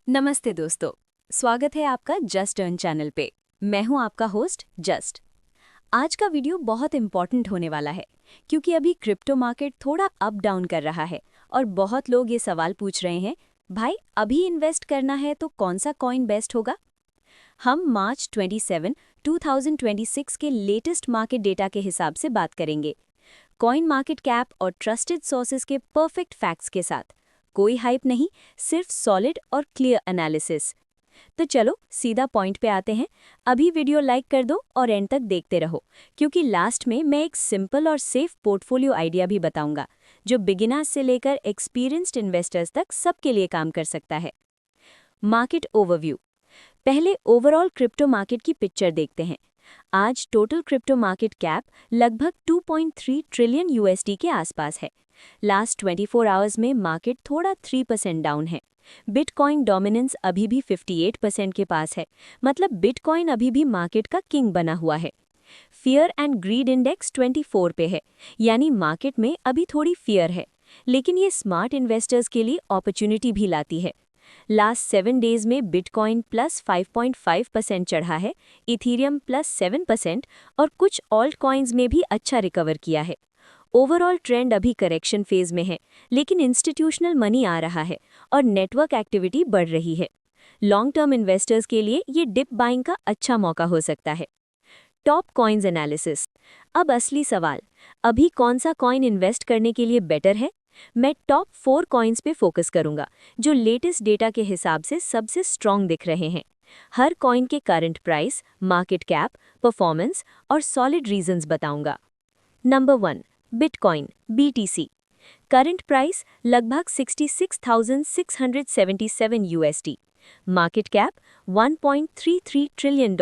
नमस्ते दोस्तों, स्वागत है आपका जस्ट अर्न चैनल पे। मैं हूं आपका होस्ट जस्ट। आज का वीडियो बहुत इंपॉर्टेंट होने वाला है क्योंकि अभी क्रिप्टो मार्केट थोड़ा अप डाउन कर रहा है और बहुत लोग ये सवाल पूछ रहे हैं, भाई अभी इन्वेस्ट करना है तो कौन सा कॉइन बेस्ट होगा। हम मार्च 27, 2026 के लेटेस्ट मार्केट डेटा के हिसाब से बात करेंगे, कॉइन मार्केट कैप और ट्रस्टेड सोर्सेज के परफेक्ट फैक्ट्स के साथ। कोई हाइप नहीं, सिर्फ सॉलिड और क्लियर एनालिसिस। तो चलो सीधा पॉइंट पे आते हैं। अभी वीडियो लाइक कर दो और एंड तक देखते रहो क्योंकि लास्ट में मैं एक सिंपल और सेफ पोर्टफोलियो आइडिया भी बताऊंगा जो बिगिनर्स से लेकर एक्सपीरियंस्ड इन्वेस्टर्स तक सबके लिए काम कर सकता है। Market overview. पहले ओवरऑल क्रिप्टो मार्केट की पिक्चर देखते हैं। आज टोटल क्रिप्टो मार्केट कैप लगभग 2.3 ट्रिलियन यूएसडी के आसपास है। लास्ट 24 आवर्स में मार्केट थोड़ा 3% डाउन है। बिटकॉइन डोमिनेंस अभी भी 58% के पास है, मतलब बिटकॉइन अभी भी मार्केट का किंग बना हुआ है। फियर एंड ग्रीड इंडेक्स 24 पे है, यानी मार्केट में अभी थोड़ी फियर है, लेकिन ये स्मार्ट इन्वेस्टर्स के लिए अपॉर्चुनिटी भी लाती है। लास्ट 7 डेज में बिटकॉइन प्लस 5.5% चढ़ा है, इथीरियम प्लस 7% और कुछ ऑल्ट कॉइन्स में भी अच्छा रिकवर किया है। ओवरऑल ट्रेंड अभी करेक्शन फेज में है, लेकिन इंस्टीट्यूशनल मनी आ रहा है और नेटवर्क एक्टिविटी बढ़ रही है। लॉन्ग टर्म इन्वेस्टर्स के लिए ये डिप बाइंग का अच्छा मौका हो सकता है। Top coins analysis. अब असली सवाल, अभी कौन सा कॉइन इन्वेस्ट करने के लिए बेटर है? मैं टॉप 4 कॉइन्स पे फोकस करूंगा जो लेटेस्ट डेटा के हिसाब से सबसे स्ट्रॉन्ग दिख रहे हैं। हर कॉइन के current price, market cap, performance और सॉलिड रीजंस बताऊंगा। Number 1, bitcoin BTC। Current price लगभग 66,677 USD. Market cap $1.33 trillion.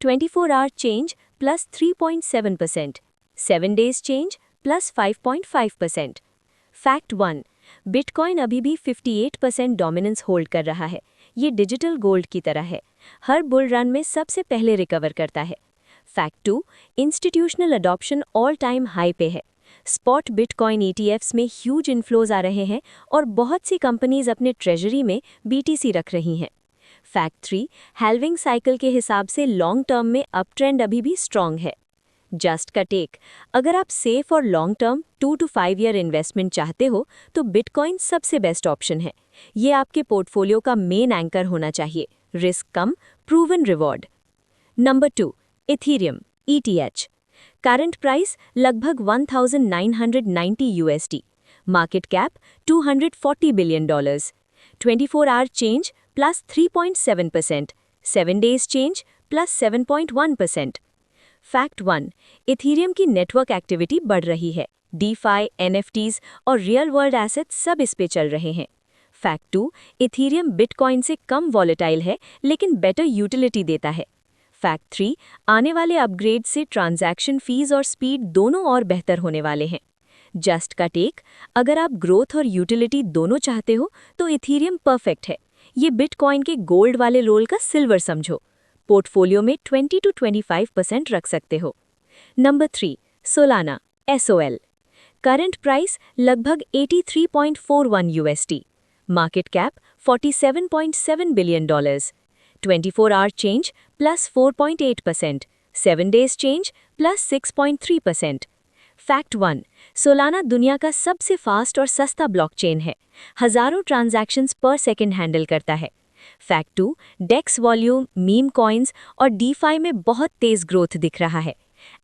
24 hour change plus 3.7%, 7 days change plus 5.5%। Fact 1, bitcoin अभी भी 58% डोमिनेंस होल्ड कर रहा है। ये डिजिटल गोल्ड की तरह है, हर बुल रन में सबसे पहले रिकवर करता है। Fact 2, institutional adoption all time high पे है। स्पॉट बिटकॉइन ETFs में ह्यूज इन्फ्लोज आ रहे हैं और बहुत सी कंपनीज अपने ट्रेजरी में BTC रख रही हैं। फैक्ट 3, हैल्विंग साइकिल के हिसाब से लॉन्ग टर्म में अप ट्रेंड अभी भी स्ट्रॉन्ग है। जस्ट का टेक, अगर आप सेफ और long term 2 to 5 year investment चाहते हो तो बिटकॉइन सबसे बेस्ट ऑप्शन है। ये आपके पोर्टफोलियो का मेन एंकर होना चाहिए, रिस्क कम, proven reward. Number 2, Ethereum ETH। Current price लगभग 1990 USD. Market cap $240 billion. 24 hour change plus 3.7%, 7 days change plus 7.1%। Fact 1, Ethereum की नेटवर्क एक्टिविटी बढ़ रही है। DeFi, NFTs और रियल वर्ल्ड एसेट्स सब इस पे चल रहे हैं। फैक्ट 2, इथीरियम बिटकॉइन से कम वॉलेटाइल है लेकिन बेटर यूटिलिटी देता है। फैक्ट 3, आने वाले अपग्रेड से ट्रांजैक्शन फीस और स्पीड दोनों और बेहतर होने वाले हैं। जस्ट का टेक, अगर आप ग्रोथ और यूटिलिटी दोनों चाहते हो तो इथीरियम परफेक्ट है। ये बिटकॉइन के गोल्ड वाले रोल का सिल्वर समझो। पोर्टफोलियो में 20 to 25% रख सकते हो। Number 3, Solana SOL। Current price लगभग 83.41 USD. Market cap $47.7 billion. 24 hour change plus 4.8%, 7 days change plus 6.3%। Fact 1, Solana दुनिया का सबसे फास्ट और सस्ता ब्लॉकचेन है, हजारों ट्रांजैक्शंस पर सेकंड हैंडल करता है। फैक्ट 2, डेक्स वॉल्यूम, मीम कॉइन्स और DeFi में बहुत तेज ग्रोथ दिख रहा है।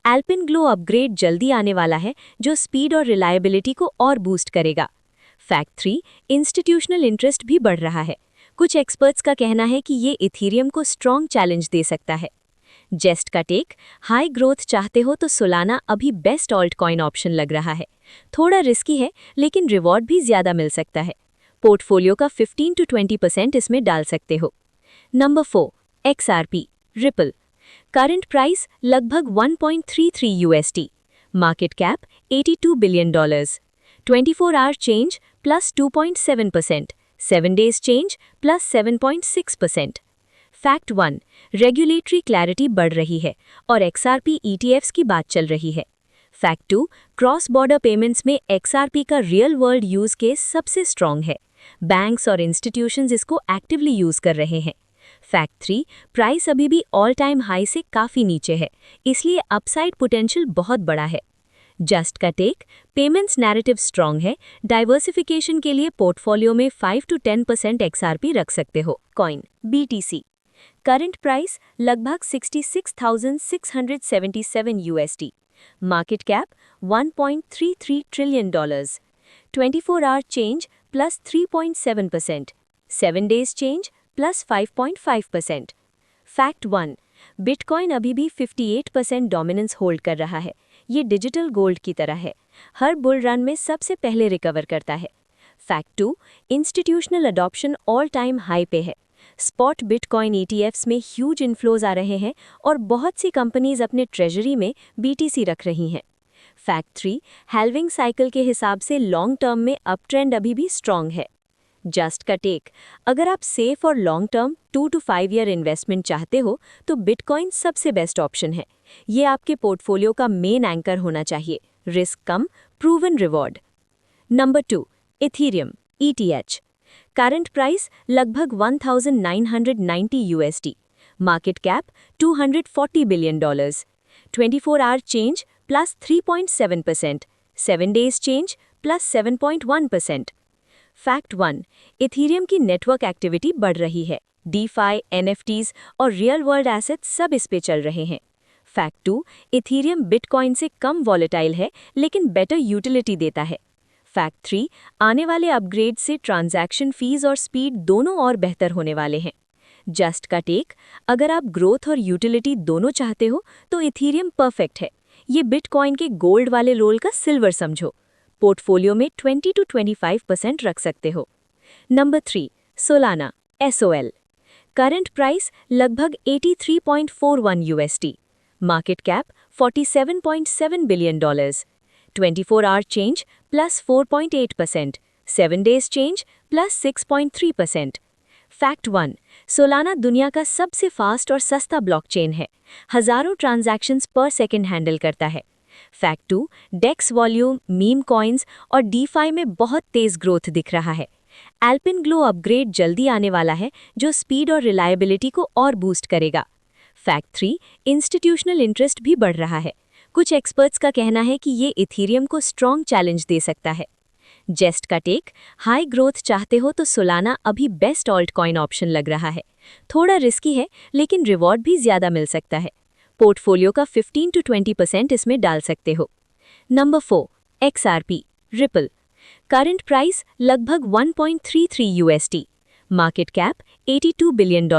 एल्पिन ग्लो अपग्रेड जल्दी आने वाला है जो स्पीड और रिलायबिलिटी को और बूस्ट करेगा। फैक्ट 3, इंस्टीट्यूशनल इंटरेस्ट भी बढ़ रहा है। कुछ एक्सपर्ट्स का कहना है कि ये इथीरियम को स्ट्रॉन्ग चैलेंज दे सकता है। जेस्ट का टेक, हाई ग्रोथ चाहते हो तो सोलाना अभी बेस्ट ऑल्ट कॉइन ऑप्शन लग रहा है। थोड़ा रिस्की है लेकिन रिवॉर्ड भी ज़्यादा मिल सकता है। पोर्टफोलियो का 15 to 20% इसमें डाल सकते हो। Number 4, XRP Ripple. Current price लगभग 1.33 USD. Market cap $82 billion. 24 hour change plus 2.7%, 7 days change plus 7.6%। Fact 1, regulatory clarity बढ़ रही है और XRP ETFs की बात चल रही है। फैक्ट 2, क्रॉस बॉर्डर पेमेंट्स में XRP का रियल वर्ल्ड यूज केस सबसे स्ट्रॉन्ग है। बैंक्स और इंस्टीट्यूशंस इसको एक्टिवली यूज कर रहे हैं। फैक्ट 3, प्राइस अभी भी ऑल टाइम हाई से काफ़ी नीचे है, इसलिए अपसाइड पोटेंशियल बहुत बड़ा है। जस्ट का टेक, पेमेंट्स नैरेटिव स्ट्रॉन्ग है, डाइवर्सिफिकेशन के लिए पोर्टफोलियो में 5 to 10% XRP रख सकते हो। कॉइन BTC, करंट प्राइस लगभग 66,677 USD, market cap $1.33 trillion, 24-hour change plus 3.7%, 7 days change plus 5.5%। Fact 1, bitcoin अभी भी 58% डोमिनेंस होल्ड कर रहा है। ये डिजिटल गोल्ड की तरह है, हर बुल रन में सबसे पहले रिकवर करता है। Fact 2, institutional adoption all time high पे है। स्पॉट बिटकॉइन ETFs में ह्यूज इन्फ्लोज आ रहे हैं और बहुत सी कंपनीज अपने ट्रेजरी में BTC रख रही हैं। फैक्ट 3, हैल्विंग साइकिल के हिसाब से लॉन्ग टर्म में अप ट्रेंड अभी भी स्ट्रॉन्ग है। जस्ट का टेक, अगर आप सेफ और long term 2 to 5 year investment चाहते हो तो बिटकॉइन सबसे बेस्ट ऑप्शन है। ये आपके पोर्टफोलियो का मेन एंकर होना चाहिए, रिस्क कम, proven reward. Number 2, Ethereum ETH, current price लगभग 1990 USD, market cap $240 billion, 24-hour change plus 3.7%, 7 days change plus 7.1%। Fact 1, Ethereum की नेटवर्क एक्टिविटी बढ़ रही है, DeFi, NFTs और रियल वर्ल्ड एसेट्स सब इस पे चल रहे हैं। फैक्ट 2, इथीरियम बिटकॉइन से कम वॉलेटाइल है लेकिन बेटर यूटिलिटी देता है। फैक्ट 3, आने वाले अपग्रेड से ट्रांजैक्शन फीस और स्पीड दोनों और बेहतर होने वाले हैं। जस्ट का टेक, अगर आप ग्रोथ और यूटिलिटी दोनों चाहते हो तो इथीरियम परफेक्ट है। ये बिटकॉइन के गोल्ड वाले रोल का सिल्वर समझो, पोर्टफोलियो में 20 to 25% रख सकते हो। Number 3, Solana SOL, current price लगभग 83.41 USD, market cap $47.7 billion, 24-hour change plus 4.8%, 7 days change plus 6.3%। Fact 1, Solana दुनिया का सबसे फास्ट और सस्ता ब्लॉकचेन है, हजारों ट्रांजैक्शंस पर सेकंड हैंडल करता है। फैक्ट 2, डेक्स वॉल्यूम, मीम कॉइन्स और DeFi में बहुत तेज ग्रोथ दिख रहा है। एल्पिनग्लो अपग्रेड जल्दी आने वाला है जो स्पीड और रिलायबिलिटी को और बूस्ट करेगा। फैक्ट 3, इंस्टीट्यूशनल इंटरेस्ट भी बढ़ रहा है, कुछ एक्सपर्ट्स का कहना है कि ये इथीरियम को स्ट्रॉन्ग चैलेंज दे सकता है। जेस्ट का टेक, हाई ग्रोथ चाहते हो तो सोलाना अभी बेस्ट ऑल्ट कॉइन ऑप्शन लग रहा है, थोड़ा रिस्की है लेकिन रिवॉर्ड भी ज़्यादा मिल सकता है। पोर्टफोलियो का 15 to 20% इसमें डाल सकते हो। Number 4, XRP Ripple, current price लगभग 1.33 USD, market cap $82 billion,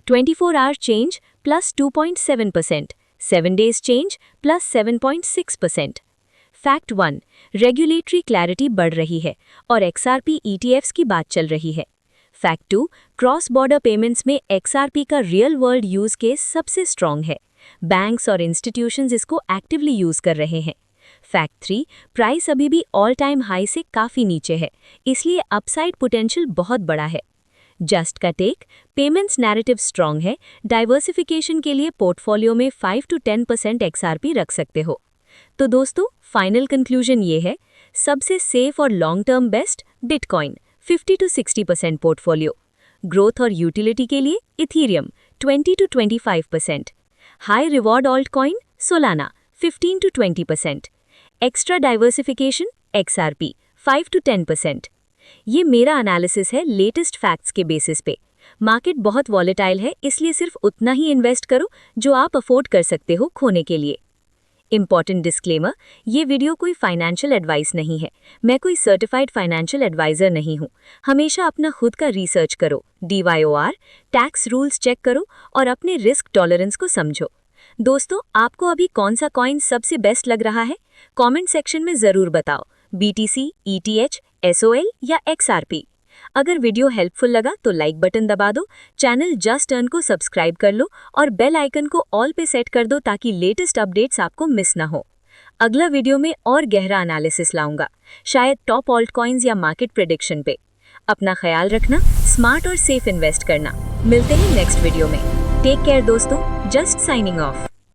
24-hour change plus 2.7%, 7 days change plus 7.6%। Fact 1, regulatory clarity बढ़ रही है और XRP ETFs की बात चल रही है। फैक्ट 2, क्रॉस बॉर्डर पेमेंट्स में XRP का रियल वर्ल्ड यूज केस सबसे स्ट्रॉन्ग है, बैंक्स और इंस्टीट्यूशंस इसको एक्टिवली यूज कर रहे हैं। फैक्ट 3, प्राइस अभी भी ऑल टाइम हाई से काफ़ी नीचे है, इसलिए अपसाइड पोटेंशियल बहुत बड़ा है। जस्ट का टेक, पेमेंट्स नैरेटिव स्ट्रॉन्ग है, डाइवर्सिफिकेशन के लिए पोर्टफोलियो में 5 to 10% XRP रख सकते हो। तो दोस्तों, फाइनल कंक्लूजन ये है, सबसे सेफ और long term best bitcoin 50 to 60% portfolio, growth और यूटिलिटी के लिए Ethereum 20 to 25%, high reward alt coin Solana 15 to 20%, extra diversification XRP 5 to 10%। ये मेरा एनालिसिस है लेटेस्ट फैक्ट्स के बेसिस पे। मार्केट बहुत वॉलेटाइल है, इसलिए सिर्फ उतना ही इन्वेस्ट करो जो आप अफोर्ड कर सकते हो खोने के लिए। इंपॉर्टेंट डिस्क्लेमर, ये वीडियो कोई फाइनेंशियल एडवाइस नहीं है, मैं कोई सर्टिफाइड फाइनेंशियल एडवाइजर नहीं हूँ। हमेशा अपना खुद का रिसर्च करो, DYOR, टैक्स रूल्स चेक करो और अपने रिस्क टॉलरेंस को समझो। दोस्तों, आपको अभी कौन सा कॉइन सबसे बेस्ट लग रहा है? कमेंट सेक्शन में ज़रूर बताओ, BTC, ETH, SOL या XRP। अगर वीडियो हेल्पफुल लगा तो लाइक बटन दबा दो, चैनल जस्ट अर्न को सब्सक्राइब कर लो और बेल आइकन को ऑल पे सेट कर दो ताकि लेटेस्ट अपडेट्स आपको मिस ना हो। अगला वीडियो में और गहरा एनालिसिस लाऊंगा, शायद टॉप ऑल्ट कॉइन्स या मार्केट प्रेडिक्शन पे। अपना ख्याल रखना, स्मार्ट और सेफ इन्वेस्ट करना। मिलते हैं नेक्स्ट वीडियो में। टेक केयर दोस्तों, जस्ट साइनिंग ऑफ।